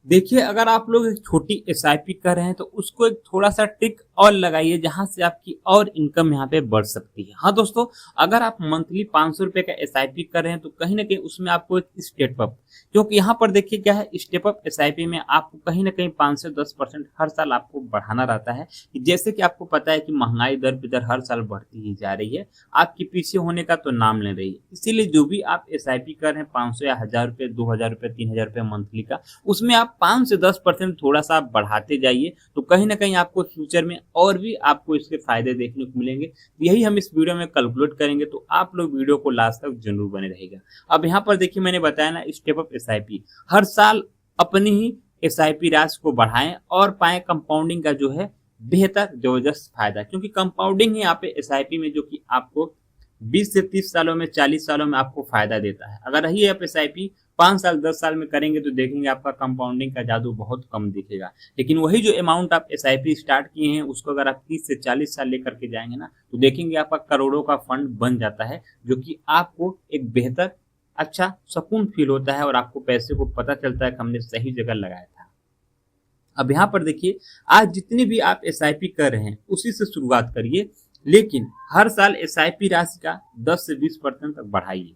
देखिए, अगर आप लोग एक छोटी एसआईपी कर रहे हैं तो उसको एक थोड़ा-सा ट्रिक और लगाइए जहाँ से आपकी और इनकम यहाँ पे बढ़ सकती है। हाँ दोस्तों, अगर आप मंथली ₹500 का एसआईपी कर रहे हैं तो कहीं न कहीं उसमें आपको एक स्टेप अप, क्योंकि यहाँ पर देखिए क्या है, स्टेप अप एसआईपी में आपको कहीं न कहीं 5 से 10% हर साल आपको बढ़ाना रहता है। कि जैसे कि आपको पता है कि महँगाई दर पे दर हर साल बढ़ती ही जा रही है, आपके पीछे होने का तो नाम ले रही है। इसीलिए जो भी आप एसआईपी कर रहे हैं 500 या ₹1000, ₹2000, ₹3000 मंथली का, उसमें आप 5 से 10% थोड़ा-सा आप बढ़ाते जाइए, तो कहीं न कहीं आपको फ्यूचर में और भी आपको इसके फ़ायदे देखने को मिलेंगे। यही हम इस वीडियो में कैलकुलेट करेंगे, तो आप लोग वीडियो को लास्ट तक ज़रूर बने रहिएगा। अब यहाँ पर देखिए, मैंने बताया ना, स्टेप अप एसआईपी, हर साल अपनी ही एसआईपी राशि को बढ़ाएँ और पाएँ कंपाउंडिंग का जो है बेहतर ज़बरदस्त फ़ायदा, क्योंकि कंपाउंडिंग ही यहाँ पे एसआईपी में जो कि आपको 20 से 30 सालों में, 40 सालों में आपको फ़ायदा देता है। अगर रही आप एसआईपी 5 साल 10 साल में करेंगे तो देखेंगे आपका कंपाउंडिंग का जादू बहुत कम दिखेगा। लेकिन वही जो अमाउंट आप एसआईपी स्टार्ट किए हैं उसको अगर आप 30 से 40 साल लेकर के जाएँगे ना, तो देखेंगे आपका करोड़ों का फंड बन जाता है, जो कि आपको एक बेहतर अच्छा सुकून फ़ील होता है और आपको पैसे को पता चलता है कि हमने सही जगह लगाया था। अब यहाँ पर देखिए, आज जितनी भी आप एसआईपी कर रहे हैं उसी से शुरुआत करिए, लेकिन हर साल एसआईपी राशि का 10 से 20% तक बढ़ाइए।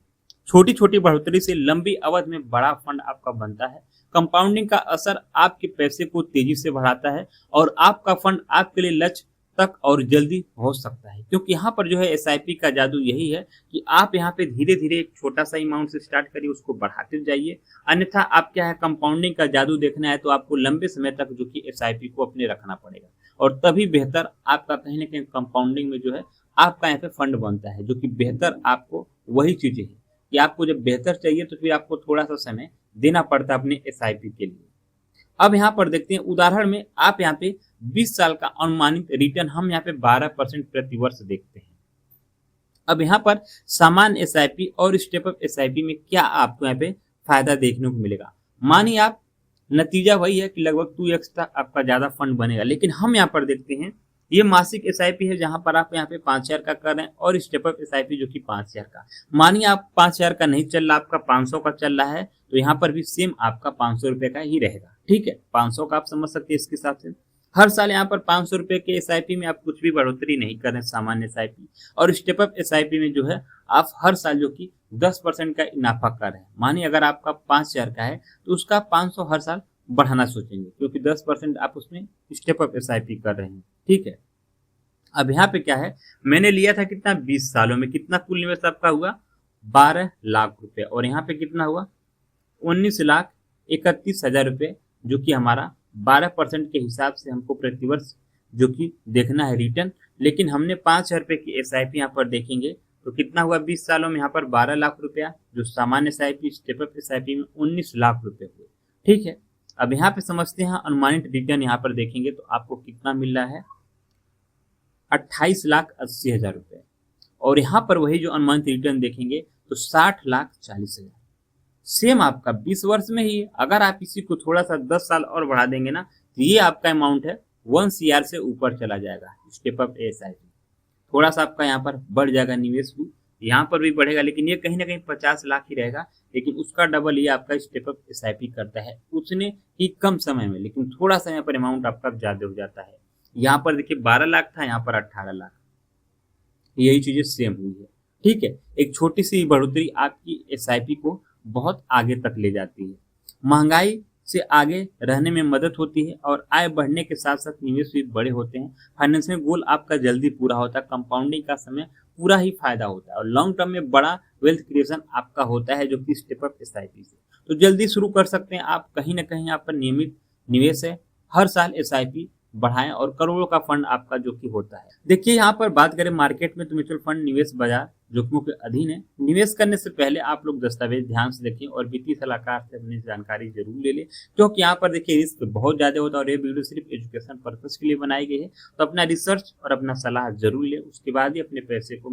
छोटी छोटी बढ़ोतरी से लंबी अवधि में बड़ा फंड आपका बनता है। कंपाउंडिंग का असर आपके पैसे को तेजी से बढ़ाता है और आपका फंड आपके लिए लक्ष्य तक और जल्दी पहुंच सकता है, क्योंकि यहाँ पर जो है एसआईपी का जादू यही है कि आप यहाँ पे धीरे धीरे एक छोटा सा अमाउंट से स्टार्ट करिए, उसको बढ़ाते जाइए। अन्यथा आप क्या है, कंपाउंडिंग का जादू देखना है तो आपको लंबे समय तक जो कि एसआईपी को अपने रखना पड़ेगा, और तभी बेहतर आपका कहीं ना कहीं कंपाउंडिंग में जो है आपका यहाँ पे फंड बनता है, जो कि बेहतर आपको वही चीजें है कि आपको जब बेहतर चाहिए तो फिर आपको थोड़ा सा समय देना पड़ता है अपने एसआईपी के लिए। अब यहाँ पर देखते हैं उदाहरण में, आप यहाँ पे 20 साल का अनुमानित रिटर्न हम यहाँ पे 12% प्रति वर्ष देखते हैं। अब यहाँ पर सामान्य एसआईपी और स्टेप अप एसआईपी में क्या आपको यहाँ पे फायदा देखने को मिलेगा। मानिए आप, नतीजा वही है कि लगभग 2x तक आपका ज्यादा फंड बनेगा, लेकिन हम यहाँ पर देखते हैं ये मासिक एसआईपी है जहां पर आप यहाँ पे 5000 का कर रहे हैं, और स्टेप अप एसआईपी जो कि 5000 का। मानिए आप 5000 का नहीं चल रहा, आपका 500 का चल रहा है, तो यहाँ पर भी सेम आपका 500 रुपए का ही रहेगा। ठीक है, 500 का आप समझ सकते हैं इसके हिसाब से। हर साल यहाँ पर 500 रुपए के एसआईपी में आप कुछ भी बढ़ोतरी नहीं कर रहे हैं सामान्य एसआईपी, और स्टेप अप एसआईपी में जो है आप हर साल जो कि 10% का इनाफा कर रहे हैं। मानिए अगर आपका 5000 का है तो उसका 500 हर साल बढ़ाना सोचेंगे, क्योंकि 10% आप उसमें स्टेप अप एसआईपी कर रहे हैं। ठीक है, अब यहाँ पे क्या है, मैंने लिया था कितना, 20 सालों में कितना कुल निवेश आपका हुआ, 12 लाख रुपए, और यहाँ पे कितना हुआ, 19,31,000 रुपए, जो कि हमारा 12% के हिसाब से हमको प्रतिवर्ष जो कि देखना है रिटर्न। लेकिन हमने 5,000 रुपए की एसआईपी यहाँ पर देखेंगे तो कितना हुआ 20 सालों में, यहाँ पर 12 लाख रुपया, जो सामान्य एसआईपी स्टेप अप एसआईपी में 19 लाख रुपए हुए। ठीक है, अब यहाँ पे समझते हैं अनुमानित रिटर्न, यहाँ पर देखेंगे तो आपको कितना मिल रहा है, 28,80,000 रुपए, और यहाँ पर वही जो अनुमानित रिटर्न देखेंगे तो 60,40,000। सेम आपका 20 वर्ष में ही है। अगर आप इसी को थोड़ा सा 10 साल और बढ़ा देंगे ना, तो ये आपका अमाउंट है 1 CR से ऊपर चला जाएगा। स्टेप अप एसआईपी थोड़ा सा आपका यहाँ पर बढ़ जाएगा, निवेश भी यहाँ पर भी बढ़ेगा, लेकिन ये कहीं ना कहीं 50 लाख ही रहेगा, लेकिन उसका डबल ये आपका स्टेप अप एसआईपी करता है उतने ही कम समय में, लेकिन थोड़ा सा यहाँ पर अमाउंट आपका ज्यादा हो जाता है। यहाँ पर देखिए 12 लाख था, यहाँ पर 18 लाख, यही चीजें सेम हुई है। ठीक है, एक छोटी सी बढ़ोतरी आपकी एसआईपी को बहुत आगे तक ले जाती है, महंगाई से आगे रहने में मदद होती है, और आय बढ़ने के साथ साथ निवेश भी बड़े होते हैं। फाइनेंशियल गोल आपका जल्दी पूरा होता है, कंपाउंडिंग का समय पूरा ही फायदा होता है, और लॉन्ग टर्म में बड़ा वेल्थ क्रिएशन आपका होता है, जो कि स्टेप अप एसआईपी से तो जल्दी शुरू कर सकते हैं आप। कहीं ना कहीं आपका नियमित निवेश है, हर साल एसआईपी बढ़ाएं और करोड़ों का फंड आपका जो कि होता है। देखिए यहाँ पर बात करें मार्केट में, तो म्यूचुअल फंड निवेश बाजार जोखिमों के अधीन है। निवेश करने से पहले आप लोग दस्तावेज ध्यान से देखें और वित्तीय सलाहकार से अपनी जानकारी जरूर ले लें, क्योंकि यहाँ पर देखिए रिस्क बहुत ज्यादा होता है, और ये वीडियो सिर्फ एजुकेशन पर्पज के लिए बनाई गई है। तो अपना रिसर्च और अपना सलाह जरूर लें, उसके बाद ही अपने पैसे को